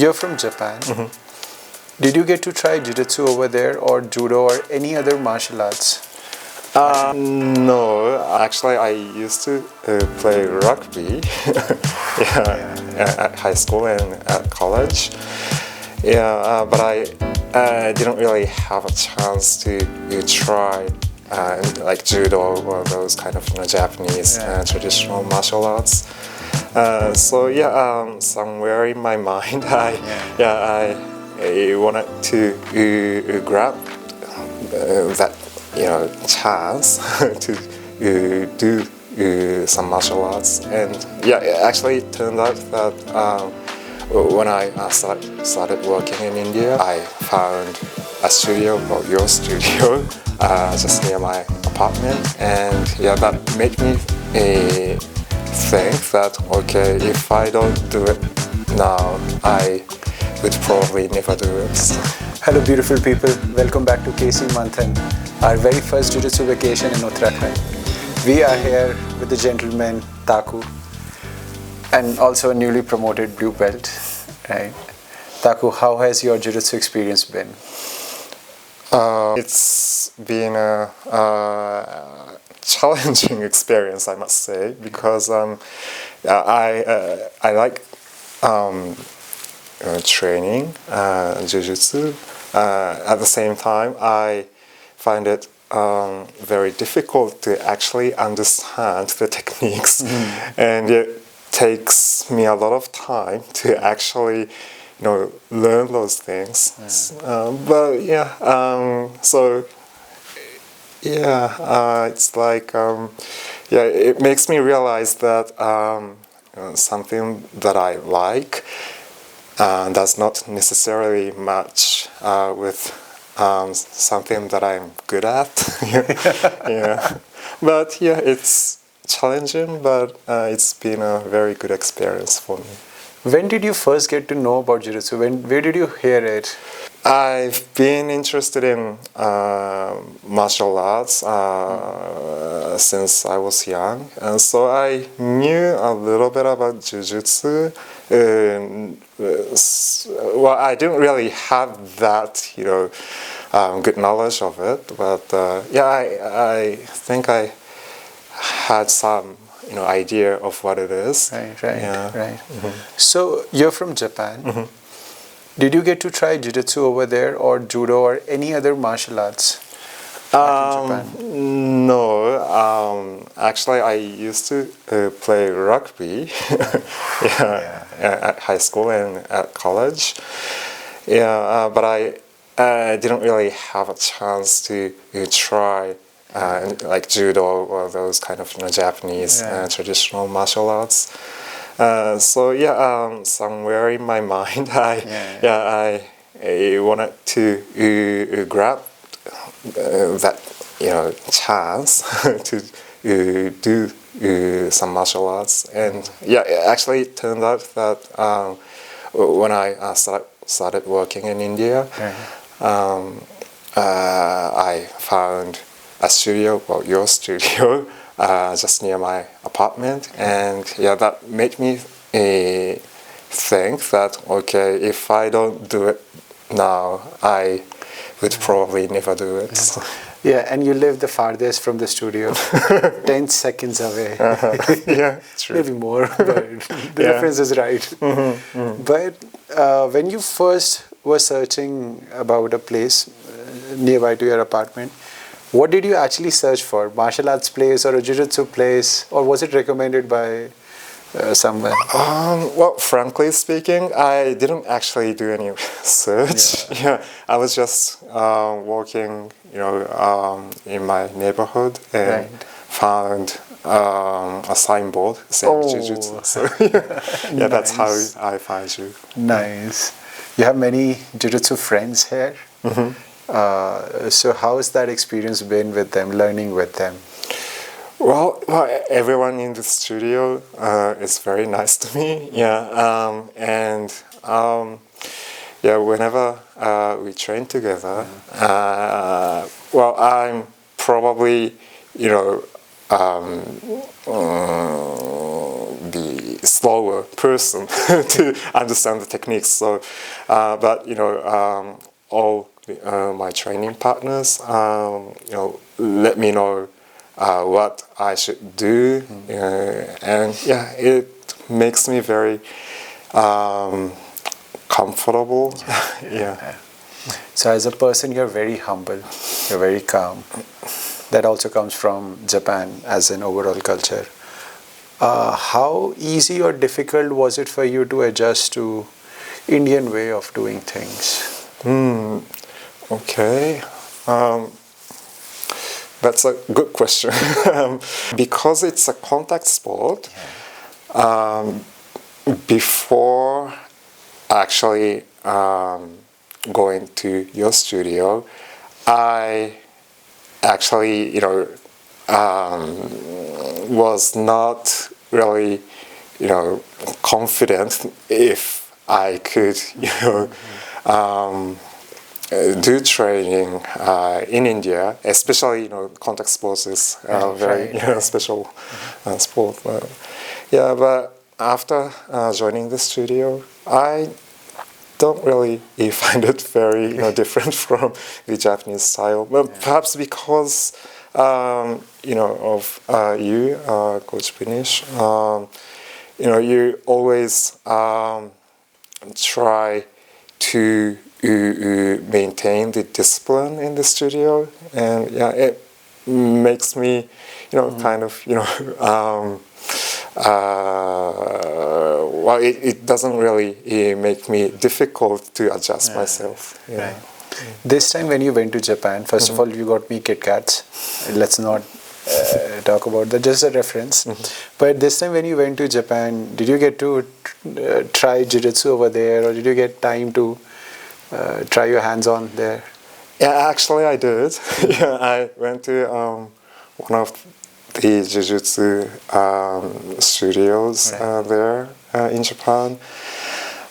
You're from Japan. Did you get to try Jiu-Jitsu over there, or Judo, or any other martial arts? No, actually I used to play rugby at high school and at college. But I didn't really have a chance to try like judo or those kind of Japanese traditional martial arts. Somewhere in my mind, I wanted to grab that chance to do some martial arts, and it actually turned out that when I started working in India, I found a studio, or your studio, just near my apartment, and that made me think that okay, if I don't do it now, I would probably never do it. Hello beautiful people, welcome back to KC Manthan, our very first Jiu-Jitsu vacation in Uttarakhand. We are here with the gentleman Taku and also a newly promoted blue belt. Right? Taku, how has your Jiu-Jitsu experience been? It's been a challenging experience, I must say, because I like training Jiu-Jitsu. At the same time, I find it very difficult to actually understand the techniques, and it takes me a lot of time to actually learn those things. It's like it makes me realize that something that I like does not necessarily match with something that I'm good at. But it's challenging, but it's been a very good experience for me. When did you first get to know about Jiu-Jitsu? Where did you hear it? I've been interested in martial arts since I was young, and so I knew a little bit about Jiu-Jitsu. Well, I didn't really have that, good knowledge of it, but I think I had some idea of what it is. Right. So you're from Japan. Did you get to try Jiu-Jitsu over there, or Judo, or any other martial arts back in Japan? No, actually I used to play rugby at high school and at college. But I didn't really have a chance to try like judo or those kind of Japanese traditional martial arts. Somewhere in my mind, I wanted to grab that chance to do some martial arts, and it actually turned out that when I started working in India, I found a studio, or your studio, just near my apartment, and that made me think that okay, if I don't do it now, I would probably never do it. And you live the farthest from the studio, 10 seconds away. True. Maybe more, but the reference is right. But when you first were searching about a place nearby to your apartment, what did you actually search for? Martial arts place or a Jiu-Jitsu place, or was it recommended by someone? Well, frankly speaking, I didn't actually do any research. I was just walking, in my neighborhood and found a signboard saying Jiu-Jitsu. So that's how I find you. Nice. You have many Jiu-Jitsu friends here. So how has that experience been with them, learning with them? Well, everyone in the studio is very nice to me. Whenever we train together, I'm probably, the slower person to understand the techniques. So, but all my training partners, let me know what I should do, and yeah, it makes me very comfortable. Yeah. So as a person, you're very humble, you're very calm. That also comes from Japan as an overall culture. How easy or difficult was it for you to adjust to Indian way of doing things? Okay. That's a good question. Because it's a contact sport, before actually going to your studio, I actually, was not really, confident if I could, do training in India, especially contact sports is very special sport. Yeah, but after joining the studio, I don't really find it very different from the Japanese style. Well, perhaps because of you, Coach Binish. You always try to maintain the discipline in the studio, and yeah, it makes me kind of well, it doesn't really make me difficult to adjust myself. Yeah. Right. This time when you went to Japan, first of all, you got me Kit Kats. Let's not talk about that, just a reference. But this time when you went to Japan, did you get to try Jiu-Jitsu over there, or did you get time to try your hands on there? Yeah, actually I did. Yeah, I went to one of the Jiu-Jitsu studios there in Japan.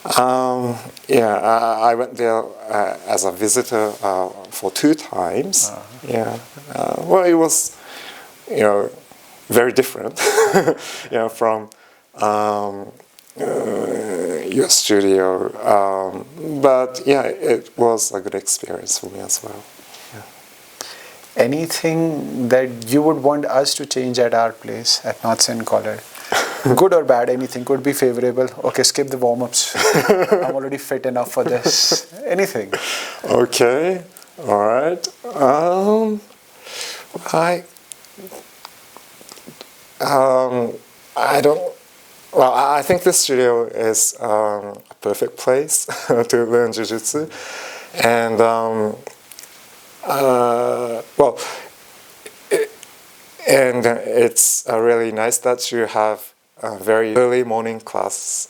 I went there as a visitor for 2 times. Yeah, well, it was very different, from your studio. But yeah, it was a good experience for me as well. Anything that you would want us to change at our place at Knots and Collar? Good or bad, anything could be favorable. Okay, skip the warm-ups. I'm already fit enough for this. Anything. Okay, all right. I don't. Well, I think this studio is a perfect place to learn Jiu-Jitsu, and and it's really nice that you have a very early morning class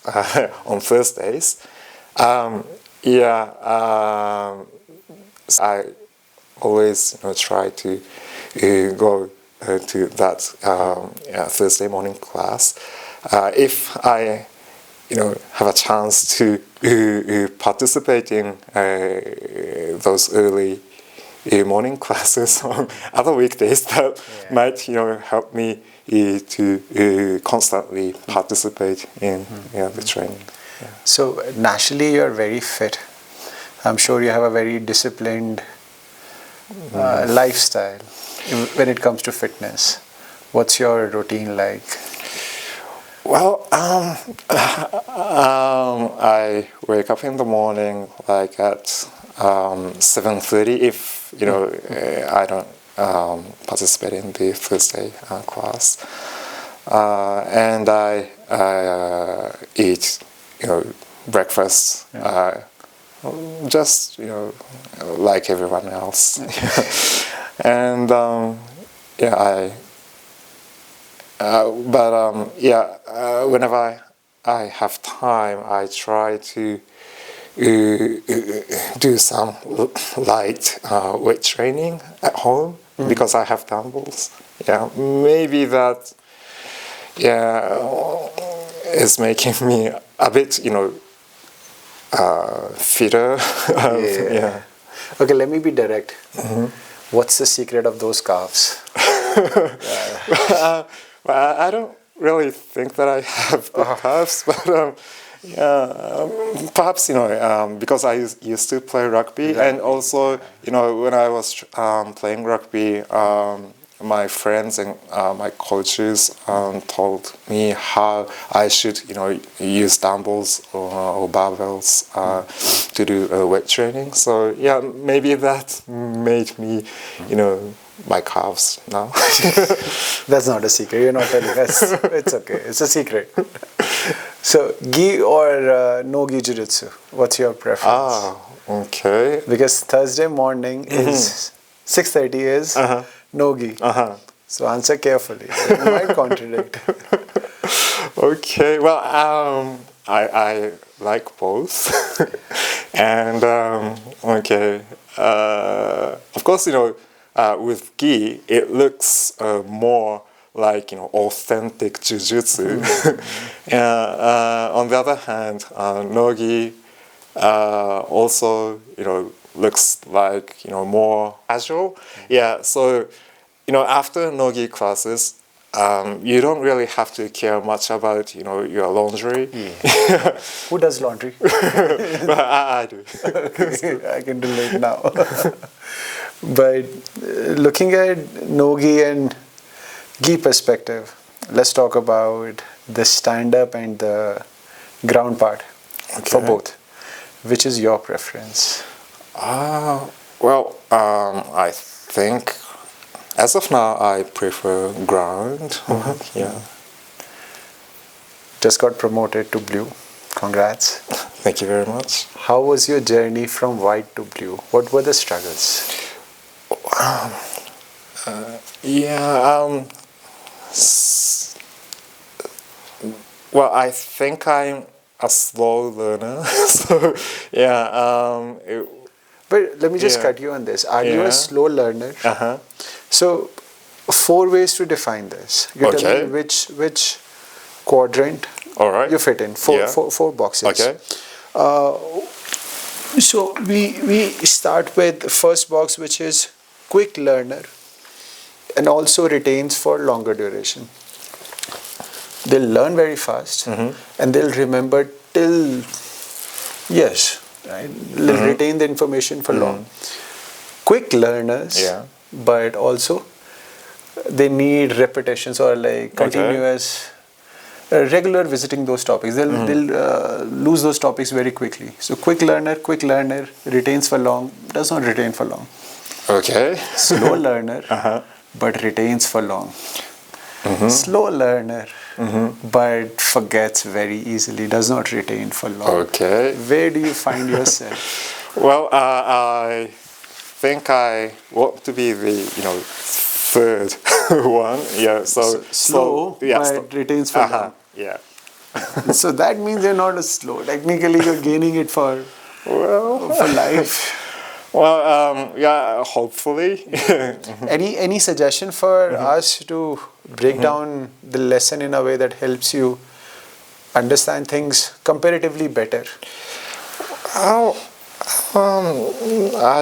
on Thursdays. I always try to go to that Thursday morning class. If I have a chance to participate in those early morning classes on other weekdays, that might help me to constantly participate in the training. So naturally you're very fit. I'm sure you have a very disciplined lifestyle when it comes to fitness. What's your routine like? Well, I wake up in the morning like at 7:30 if I don't participate in the Thursday class, and I eat breakfast, just like everyone else, and whenever I have time, I try to do some light weight training at home because I have dumbbells. Yeah, maybe that is making me a bit fitter. Okay, let me be direct. What's the secret of those calves? Well, I don't really think that I have the paths, but perhaps because I used to play rugby, and also when I was playing rugby, my friends and my coaches told me how I should use dumbbells or barbells to do weight training. So yeah, maybe that made me my calves now. That's not a secret. You're not telling us. It's okay. It's a secret. So, gi or no gi jiu-jitsu? What's your preference? Ah, okay. Because Thursday morning is 6:30 is no gi. So answer carefully. You might contradict. Okay. Well, I like both, and okay. Of course, with gi, it looks more like authentic jiu-jitsu. On the other hand, no-gi also looks like more casual. Yeah. So after no-gi classes, you don't really have to care much about your laundry. Who does laundry? But I do. Okay, I can relate now. But looking at no-gi and gi perspective, let's talk about the stand-up and the ground part for both. Which is your preference? Well, I think as of now I prefer ground. Yeah. Just got promoted to blue. Congrats. Thank you very much. How was your journey from white to blue? What were the struggles? Well, I think I'm a slow learner. So, yeah. But let me just cut you on this. Are you a slow learner? So, 4 ways to define this. You tell me which quadrant you fit in. Four boxes. Okay. So we start with the first box, which is quick learner and also retains for longer duration. They'll learn very fast and they'll remember till years, right? They'll retain the information for long. Quick learners, but also they need repetitions or like continuous, regular visiting those topics. They'll lose those topics very quickly. So quick learner, retains for long, does not retain for long. Okay. Slow learner, but retains for long. Slow learner, but forgets very easily, does not retain for long. Okay. Where do you find yourself? Well, I think I want to be the third one. Yeah. So slow, but retains for long. Yeah. So that means you're not a slow. Technically, you're gaining it for life. Well, yeah, hopefully. Any suggestion for us to break down the lesson in a way that helps you understand things comparatively better? I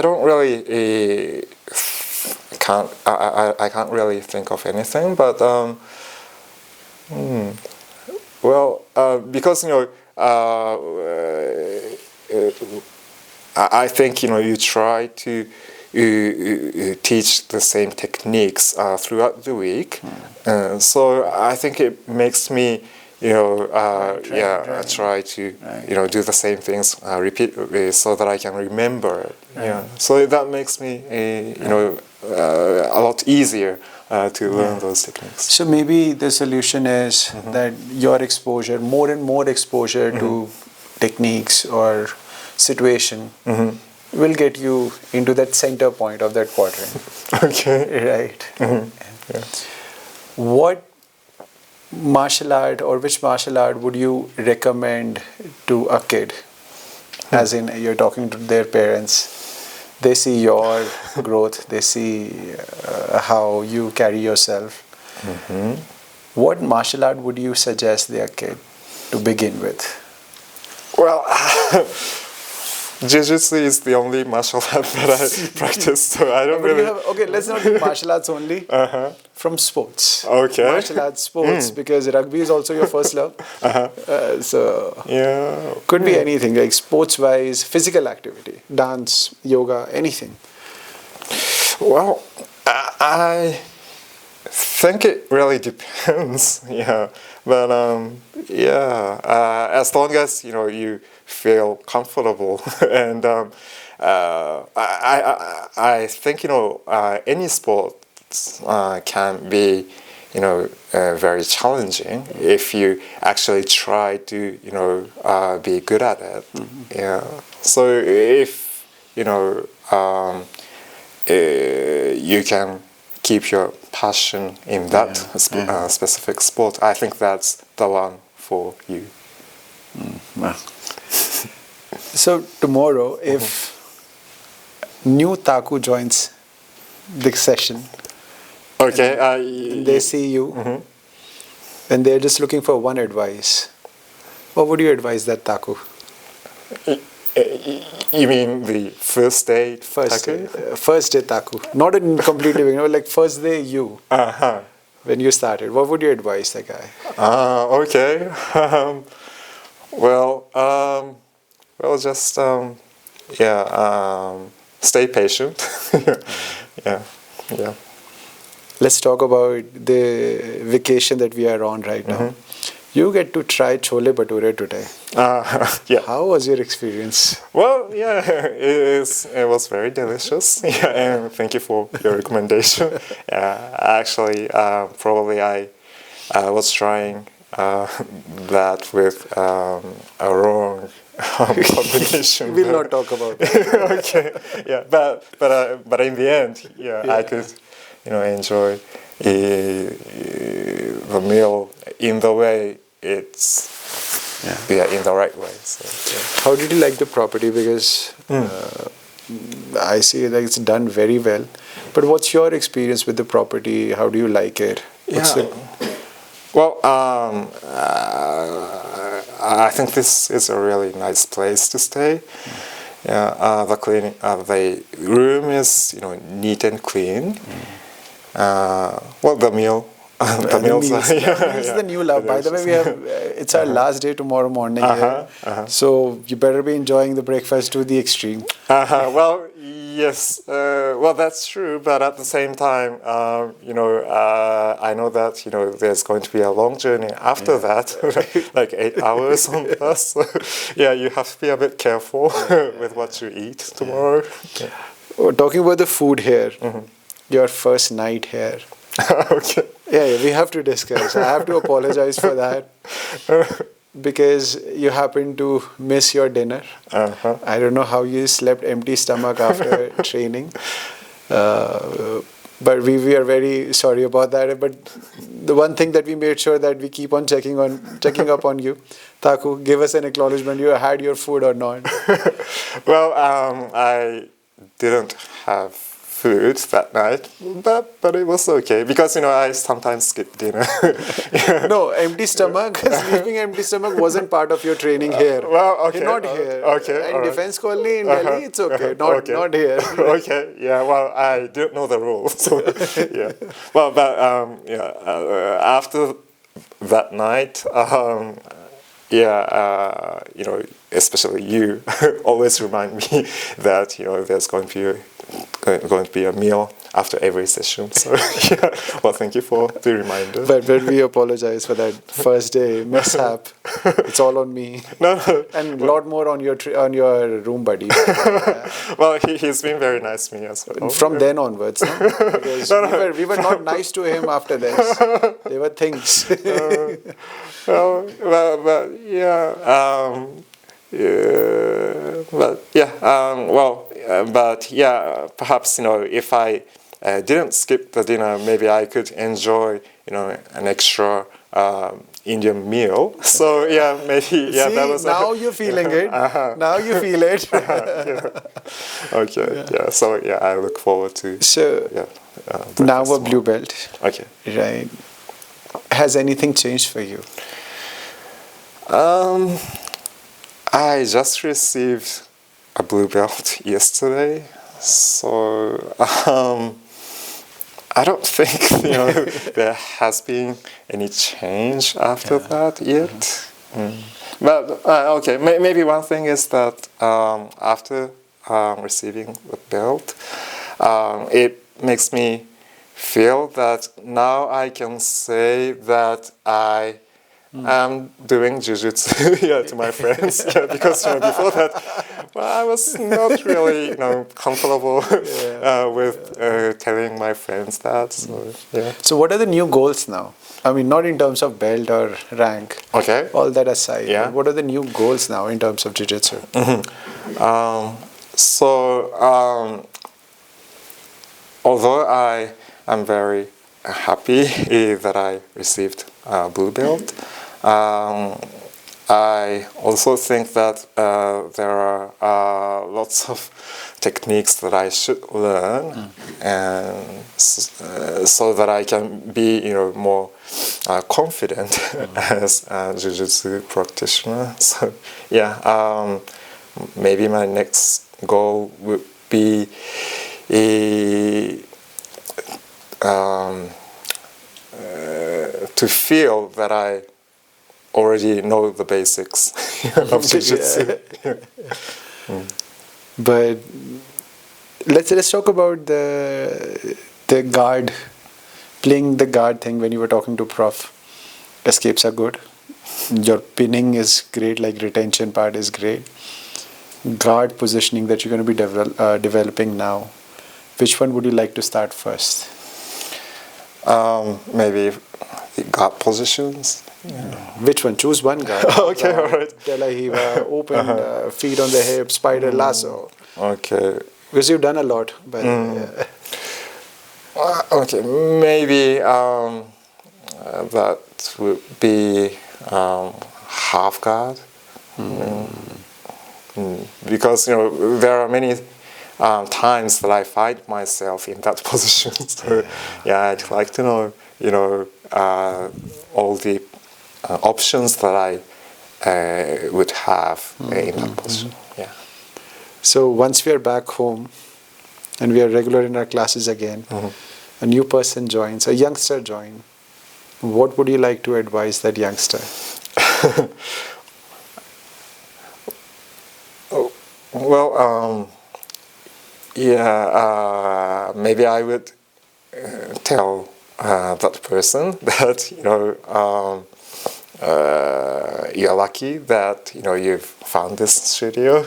don't really I can't really think of anything, but because I think you try to teach the same techniques throughout the week, so I think it makes me try to do the same things repeatedly so that I can remember it. Yeah, so that makes me a lot easier to learn those techniques. So maybe the solution is that your exposure, more and more exposure to techniques or situation will get you into that center point of that quadrant. Okay. Right. What martial art or which martial art would you recommend to a kid? As in, you're talking to their parents, they see your growth, they see how you carry yourself. What martial art would you suggest their kid to begin with? Well, Jiu-Jitsu is the only martial art that I practice, so I don't really... Okay, let's not do martial arts only. From sports. Okay. Martial arts, sports, because rugby is also your first love. So Yeah. could be anything, like sports-wise, physical activity, dance, yoga, anything. Well, I think it really depends. Yeah, but as long as you feel comfortable, and I think any sport can be very challenging if you actually try to be good at it. Yeah. So if you can keep your passion in that specific sport, I think that's the one for you. Wow. So tomorrow, if new Taku joins the session, and they see you, and they're just looking for one advice, what would you advise that Taku? You mean the first day Taku? First day Taku. Not in completely, like first day you. When you started, what would you advise that guy? Okay. Just stay patient. Yeah. Let's talk about the vacation that we are on right now. You get to try chole bhature today. Yeah. How was your experience? Well, yeah, it was very delicious. Yeah, and thank you for your recommendation. Actually, probably I was trying that with a wrong combination. We'll not talk about it. Okay. Yeah, but in the end, I could enjoy the meal in the way it's in the right way. So, How did you like the property? Because I see that it's done very well. But what's your experience with the property? How do you like it? Well, I think this is a really nice place to stay. The room is neat and clean. The meal. The meals. This is the new love. By the way, it's our last day tomorrow morning here. So you better be enjoying the breakfast to the extreme. Well, yes. That's true. But at the same time, I know that there's going to be a long journey after that, like 8 hours on bus. So, you have to be a bit careful with what you eat tomorrow. Talking about the food here, your first night here. Okay. We have to discuss. I have to apologize for that because you happened to miss your dinner. I don't know how you slept empty stomach after training, but we are very sorry about that. But the one thing that we made sure that we keep on checking up on you. Taku, give us an acknowledgement. You had your food or not? Well, I didn't have food that night, but it was okay because I sometimes skip dinner. No, empty stomach. Sleeping empty stomach wasn't part of your training here. Okay. Not here. Okay. In defense colony in Delhi, it's okay. Not here. Okay. Yeah. Well, I didn't know the rules. So, yeah. Well, but after that night, especially you always remind me that there's going to be a meal after every session. So thank you for the reminder. But we apologize for that first day mishap. It's all on me. No. And a lot more on your room buddy. Well, he's been very nice to me as well. From then onwards, no? Because we were not nice to him after this. There were things. Perhaps if I didn't skip the dinner, maybe I could enjoy an extra Indian meal. So maybe See, that was. Now you're feeling it. Now you feel it. Okay. Yeah. So I look forward to. So now a blue belt. Okay. Right. Has anything changed for you? I just received a blue belt yesterday, so I don't think there has been any change after that yet. But okay, maybe one thing is that after receiving the belt, it makes me feel that now I can say that I am doing Jiu-Jitsu to my friends, because before that, I was not really comfortable with telling my friends that. So yeah. So what are the new goals now? I mean, not in terms of belt or rank. Okay. All that aside. Yeah. What are the new goals now in terms of Jiu-Jitsu? Although I am very happy that I received a blue belt, I also think that there are lots of techniques that I should learn, and so that I can be more confident as a Jiu-Jitsu practitioner. So yeah, maybe my next goal would be to feel that I already know the basics of Jiu-Jitsu. But let's talk about the guard, playing the guard thing. When you were talking to Prof, escapes are good. Your pinning is great, like retention part is great. Guard positioning that you're going to be developing now. Which one would you like to start first? Maybe the guard positions. Yeah. Which one? Choose one guard. Okay, all right. Delahiva, open, feet on the hip, spider, lasso. Okay. Because you've done a lot. But okay, maybe that would be half guard. Because there are many times that I find myself in that position. So yeah, I'd like to know all the options that I would have in that position. Yeah. So once we are back home and we are regular in our classes again, a new person joins, a youngster joins. What would you like to advise that youngster? Well, maybe I would tell that person that you're lucky that you've found this studio,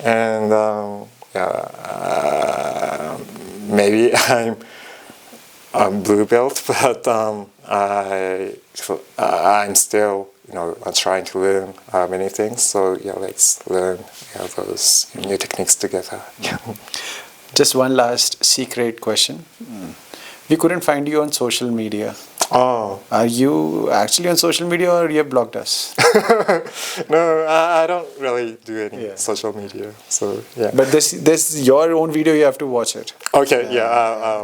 and maybe I'm blue belt, but I'm still trying to learn many things. So yeah, let's learn those new techniques together. Just one last secret question. We couldn't find you on social media. Oh. Are you actually on social media, or you have blocked us? No, I don't really do any social media. So yeah. But this your own video. You have to watch it. Okay.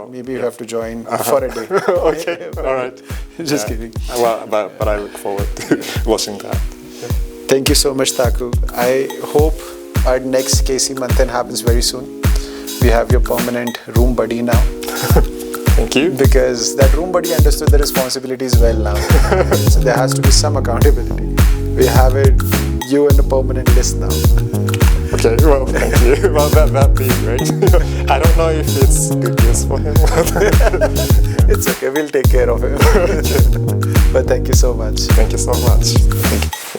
Maybe you have to join for a day. Okay. All right. Just kidding. Well, but I look forward to watching that. Yeah. Thank you so much, Taku. I hope our next KC Manthan happens very soon. We have your permanent room buddy now. Thank you. Because that room buddy understood the responsibilities well now. So there has to be some accountability. We have it, you in a permanent list now. Okay, well, thank you. Well, that'd be great. I don't know if it's good news for him. It's okay, we'll take care of him. But thank you so much. Thank you so much. Thank you.